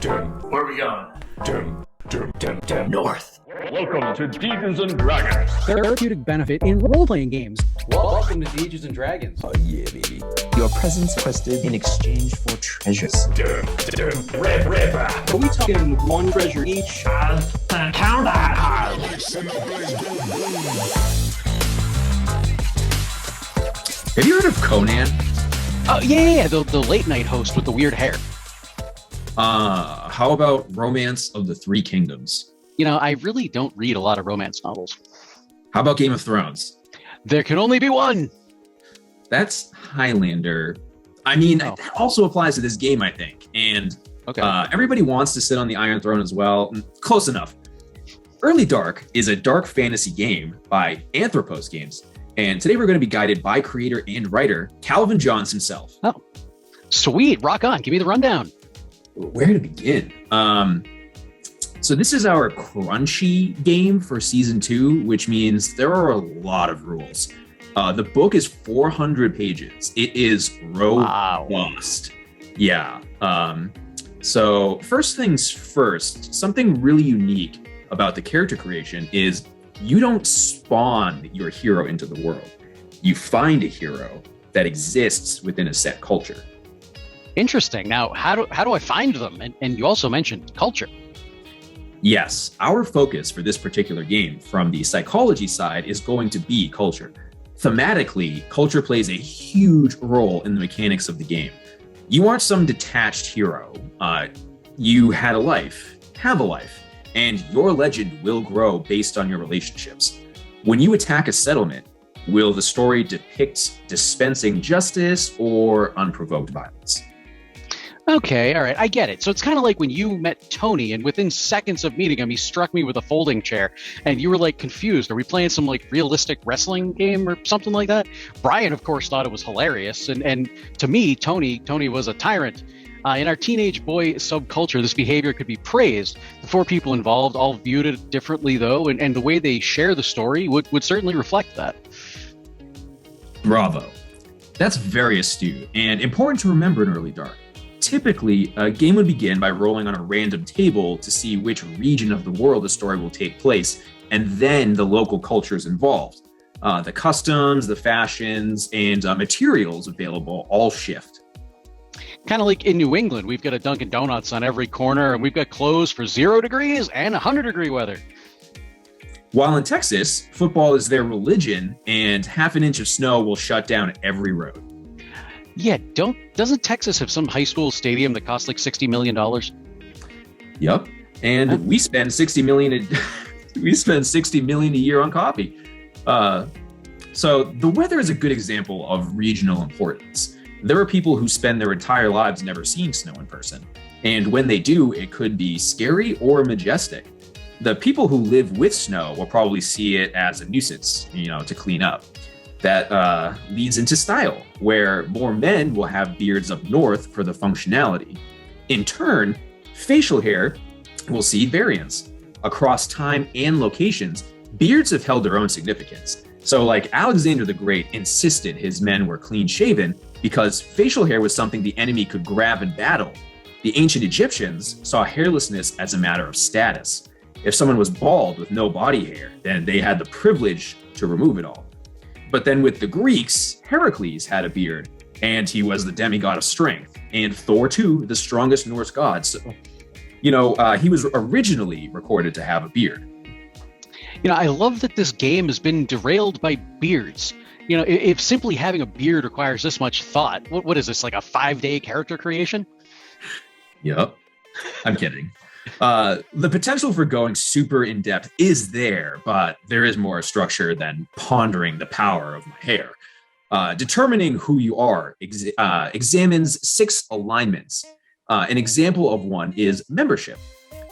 Where are we going? North. Welcome to Dungeons and Dragons. Therapeutic benefit in role-playing games. Welcome to Dungeons and Dragons. Oh yeah, baby. Your presence requested in exchange for treasures. Are we talking one treasure each? Count that. Have you heard of Conan? Oh, yeah, the late night host with the weird hair. How about Romance of the Three Kingdoms? You know, I really don't read a lot of romance novels. How about Game of Thrones? There can only be one. That's Highlander. I mean, Oh. that also applies to this game, I think. And Okay. everybody wants to sit on the Iron Throne as well. Close enough. Early Dark is a dark fantasy game by Anthropos Games. And today we're going to be guided by creator and writer Calvin Johns himself. Oh, sweet. Rock on. Give me the rundown. Where to begin? So this is our crunchy game for season 2, which means there are a lot of rules. The book is 400 pages. It is robust. Yeah. So first things first, something really unique about the character creation is you don't spawn your hero into the world. You find a hero that exists within a set culture. Interesting. Now, how do I find them? And you also mentioned culture. Yes, our focus for this particular game from the psychology side is going to be culture. Thematically, culture plays a huge role in the mechanics of the game. You aren't some detached hero. You had a life, have a life, and your legend will grow based on your relationships. When you attack a settlement, will the story depict dispensing justice or unprovoked violence? Okay, all right, I get it. So it's kind of like when you met Tony, and within seconds of meeting him, he struck me with a folding chair, and you were like confused. Are we playing some like realistic wrestling game or something like that? Brian, of course, thought it was hilarious, and to me, Tony was a tyrant. In our teenage boy subculture, this behavior could be praised. The 4 people involved all viewed it differently, though, and the way they share the story would certainly reflect that. Bravo. That's very astute and important to remember in Early Dark. Typically, a game would begin by rolling on a random table to see which region of the world the story will take place, and then the local cultures involved. The customs, the fashions, and materials available all shift. Kind of like in New England, we've got a Dunkin' Donuts on every corner, and we've got clothes for 0 degrees and 100-degree weather. While in Texas, football is their religion, and half an inch of snow will shut down every road. Yeah, doesn't Texas have some high school stadium that costs like $60 million? Yep. And we spend $60 million a year on coffee. So the weather is a good example of regional importance. There are people who spend their entire lives never seeing snow in person. And when they do, it could be scary or majestic. The people who live with snow will probably see it as a nuisance, to clean up. That leads into style, where more men will have beards up north for the functionality. In turn, facial hair will see variance. Across time and locations, beards have held their own significance. So like Alexander the Great insisted his men were clean shaven because facial hair was something the enemy could grab in battle. The ancient Egyptians saw hairlessness as a matter of status. If someone was bald with no body hair, then they had the privilege to remove it all. But then with the Greeks, Heracles had a beard, and he was the demigod of strength, and Thor too, the strongest Norse god. So, he was originally recorded to have a beard. I love that this game has been derailed by beards. If simply having a beard requires this much thought, what is this, like a 5-day character creation? Yep, I'm kidding. The potential for going super in depth is there, but there is more structure than pondering the power of my hair. Determining who you are examines 6 alignments. An example of one is membership.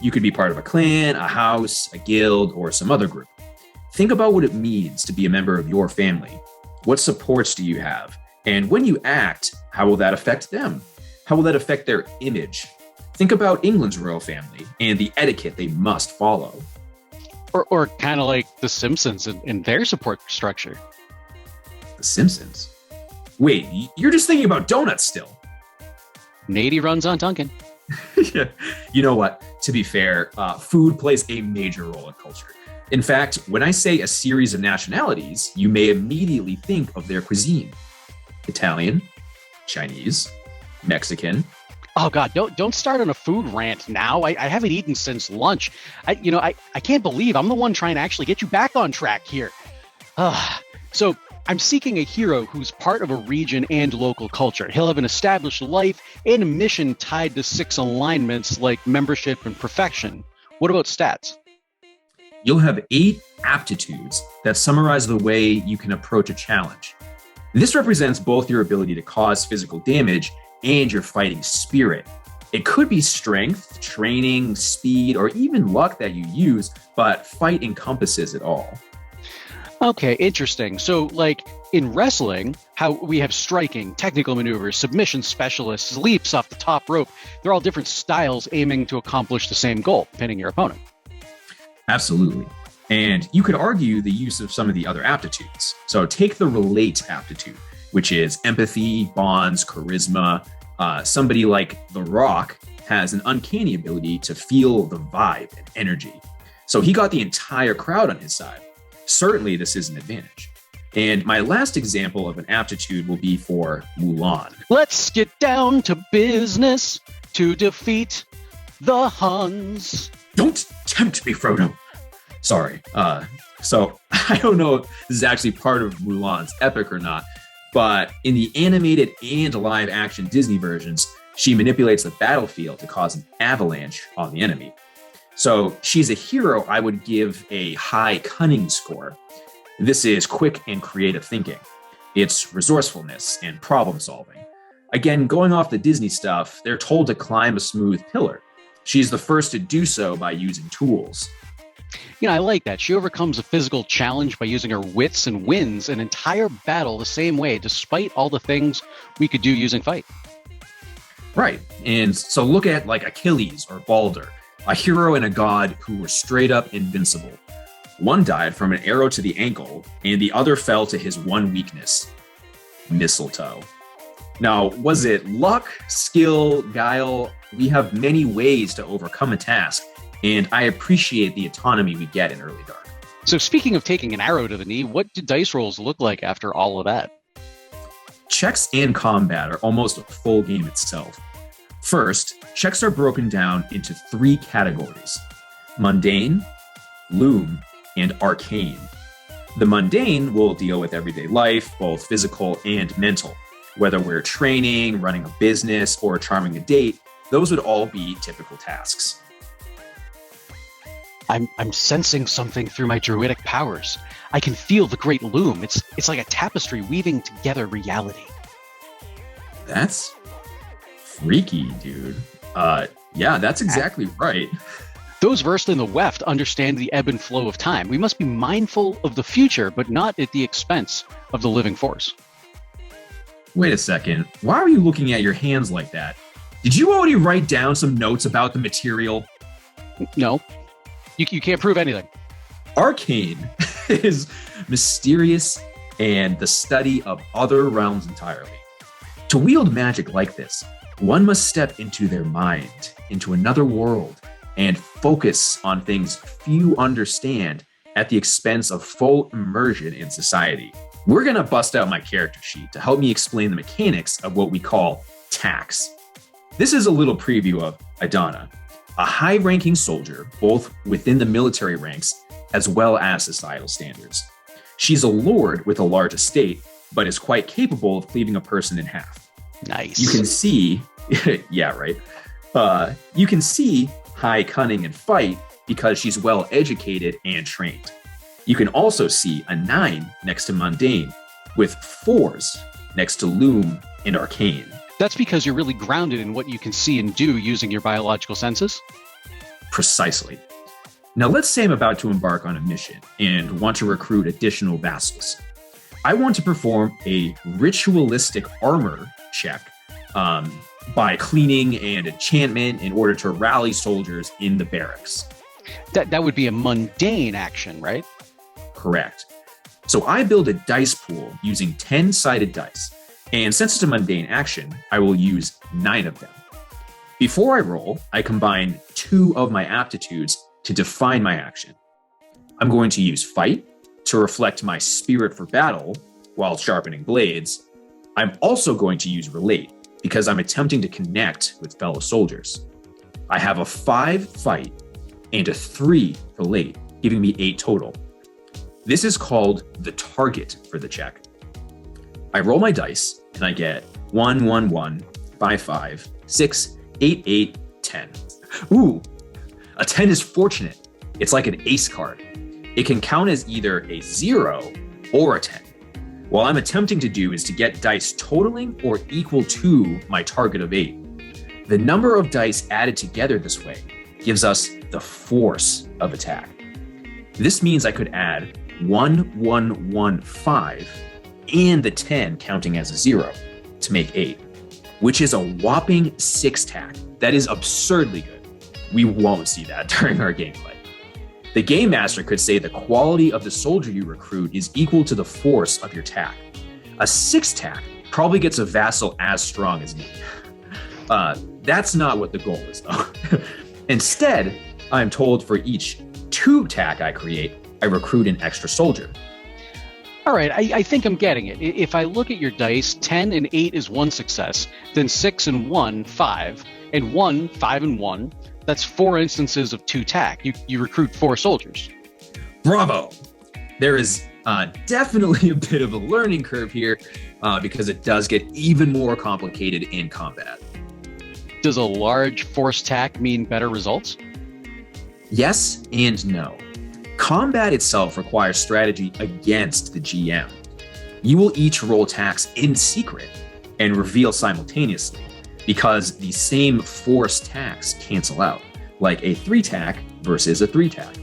You could be part of a clan, a house, a guild, or some other group. Think about what it means to be a member of your family. What supports do you have? And when you act, how will that affect them? How will that affect their image? Think about England's royal family and the etiquette they must follow. Or kind of like The Simpsons in their support structure. The Simpsons? Wait, you're just thinking about donuts still. Nady runs on Duncan. Yeah. You know what? To be fair, food plays a major role in culture. In fact, when I say a series of nationalities, you may immediately think of their cuisine. Italian, Chinese, Mexican. Oh God, don't start on a food rant now. I haven't eaten since lunch. I can't believe I'm the one trying to actually get you back on track here. So I'm seeking a hero who's part of a region and local culture. He'll have an established life and a mission tied to 6 alignments like membership and perfection. What about stats? You'll have 8 aptitudes that summarize the way you can approach a challenge. This represents both your ability to cause physical damage and your fighting spirit. It could be strength, training, speed, or even luck that you use, but fight encompasses it all. Okay, interesting. So, like in wrestling, how we have striking, technical maneuvers, submission specialists, leaps off the top rope. They're all different styles aiming to accomplish the same goal, pinning your opponent. Absolutely. And you could argue the use of some of the other aptitudes. So take the relate aptitude, which is empathy, bonds, charisma. Somebody like The Rock has an uncanny ability to feel the vibe and energy. So he got the entire crowd on his side. Certainly, this is an advantage. And my last example of an aptitude will be for Mulan. Let's get down to business to defeat the Huns. Don't tempt me, Frodo. Sorry. So I don't know if this is actually part of Mulan's epic or not, but in the animated and live action Disney versions, she manipulates the battlefield to cause an avalanche on the enemy. So she's a hero I would give a high cunning score. This is quick and creative thinking. It's resourcefulness and problem solving. Again, going off the Disney stuff, they're told to climb a smooth pillar. She's the first to do so by using tools. You know, I like that. She overcomes a physical challenge by using her wits and wins an entire battle the same way, despite all the things we could do using fight. Right. And so look at like Achilles or Balder, a hero and a god who were straight up invincible. One died from an arrow to the ankle, and the other fell to his one weakness, mistletoe. Now, was it luck, skill, guile? We have many ways to overcome a task, and I appreciate the autonomy we get in Early Dark. So speaking of taking an arrow to the knee, what do dice rolls look like after all of that? Checks and combat are almost a full game itself. First, checks are broken down into 3 categories: mundane, loom, and arcane. The mundane will deal with everyday life, both physical and mental. Whether we're training, running a business, or charming a date, those would all be typical tasks. I'm sensing something through my druidic powers. I can feel the great loom. It's like a tapestry weaving together reality. That's freaky, dude. Yeah, that's exactly right. Those versed in the weft understand the ebb and flow of time. We must be mindful of the future, but not at the expense of the living force. Wait a second. Why are you looking at your hands like that? Did you already write down some notes about the material? No, you can't prove anything. Arcane is mysterious and the study of other realms entirely. To wield magic like this, one must step into their mind, into another world, and focus on things few understand at the expense of full immersion in society. We're going to bust out my character sheet to help me explain the mechanics of what we call tax. This is a little preview of Idana, a high-ranking soldier, both within the military ranks as well as societal standards. She's a lord with a large estate, but is quite capable of cleaving a person in half. Nice. You can see, yeah, right. You can see high cunning and fight because she's well educated and trained. You can also see a 9 next to mundane, with 4s next to loom and arcane. That's because you're really grounded in what you can see and do using your biological senses? Precisely. Now let's say I'm about to embark on a mission and want to recruit additional vassals. I want to perform a ritualistic armor check by cleaning and enchantment in order to rally soldiers in the barracks. That would be a mundane action, right? Correct. So I build a dice pool using 10-sided dice, and since it's a mundane action, I will use 9 of them. Before I roll, I combine 2 of my aptitudes to define my action. I'm going to use fight to reflect my spirit for battle while sharpening blades. I'm also going to use relate because I'm attempting to connect with fellow soldiers. I have a 5 fight and a 3 relate, giving me 8 total. This is called the target for the check. I roll my dice and I get 1, 1, 1, 5, 5, 6, 8, 8, 10. Ooh, a 10 is fortunate. It's like an ace card. It can count as either a 0 or a 10. What I'm attempting to do is to get dice totaling or equal to my target of 8. The number of dice added together this way gives us the force of attack. This means I could add 1, 1, 1, 5 and the 10 counting as a 0 to make 8, which is a whopping 6 tack. That is absurdly good. We won't see that during our gameplay. The Game Master could say the quality of the soldier you recruit is equal to the force of your tack. A 6 tack probably gets a vassal as strong as me. That's not what the goal is, though. Instead, I'm told for each 2 tack I create, I recruit an extra soldier. All right, I think I'm getting it. If I look at your dice, 10 and 8 is 1 success, then 6 and 1, 5, and 1, 5 and 1, that's 4 instances of 2 tack. You recruit 4 soldiers. Bravo! There is definitely a bit of a learning curve here because it does get even more complicated in combat. Does a large force tack mean better results? Yes and no. Combat itself requires strategy against the GM. You will each roll attacks in secret and reveal simultaneously because the same force tacks cancel out, like a 3 tack versus a 3 tack.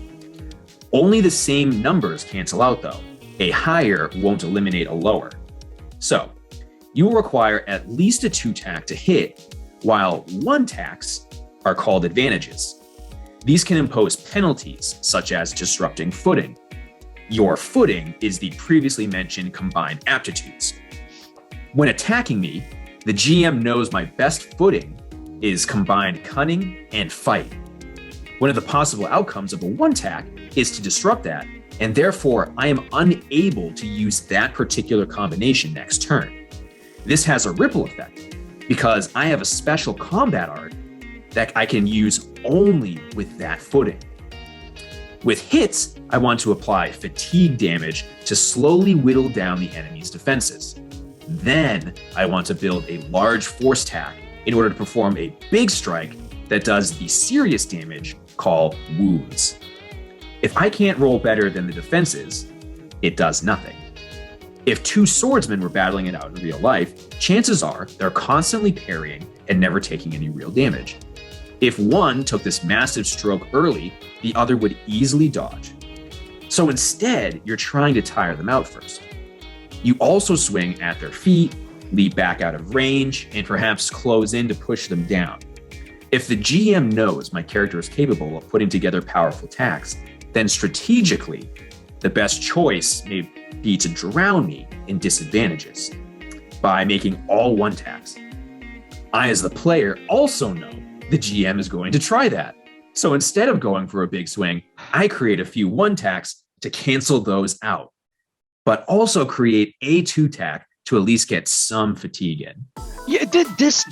Only the same numbers cancel out though. A higher won't eliminate a lower. So, you will require at least a 2 tack to hit, while 1 tacks are called advantages. These can impose penalties, such as disrupting footing. Your footing is the previously mentioned combined aptitudes. When attacking me, the GM knows my best footing is combined cunning and fight. One of the possible outcomes of a 1 tack is to disrupt that, and therefore I am unable to use that particular combination next turn. This has a ripple effect, because I have a special combat art that I can use only with that footing. With hits, I want to apply fatigue damage to slowly whittle down the enemy's defenses. Then I want to build a large force tack in order to perform a big strike that does the serious damage called wounds. If I can't roll better than the defenses, it does nothing. If 2 swordsmen were battling it out in real life, chances are they're constantly parrying and never taking any real damage. If one took this massive stroke early, the other would easily dodge. So instead, you're trying to tire them out first. You also swing at their feet, leap back out of range, and perhaps close in to push them down. If the GM knows my character is capable of putting together powerful attacks, then strategically, the best choice may be to drown me in disadvantages by making all 1 tacks. I, as the player, also know the GM is going to try that. So instead of going for a big swing, I create a few 1 tacks to cancel those out, but also create a 2 tack to at least get some fatigue in. Yeah, this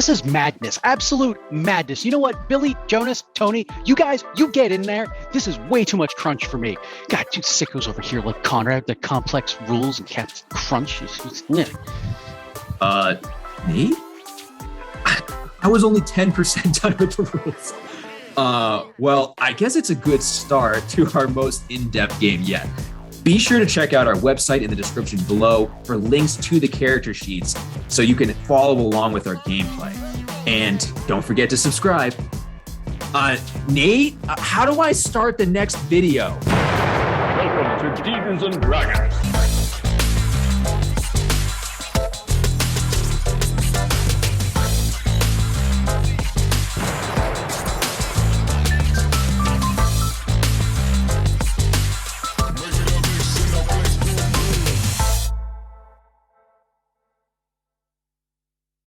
is madness, absolute madness. You know what, Billy, Jonas, Tony, you guys, you get in there. This is way too much crunch for me. God, you sickos over here like Conrad, the complex rules and kept crunch. Me? I was only 10% done with the rules. Well, I guess it's a good start to our most in-depth game yet. Be sure to check out our website in the description below for links to the character sheets so you can follow along with our gameplay. And don't forget to subscribe. Nate, how do I start the next video? Welcome to Demons and Dragons.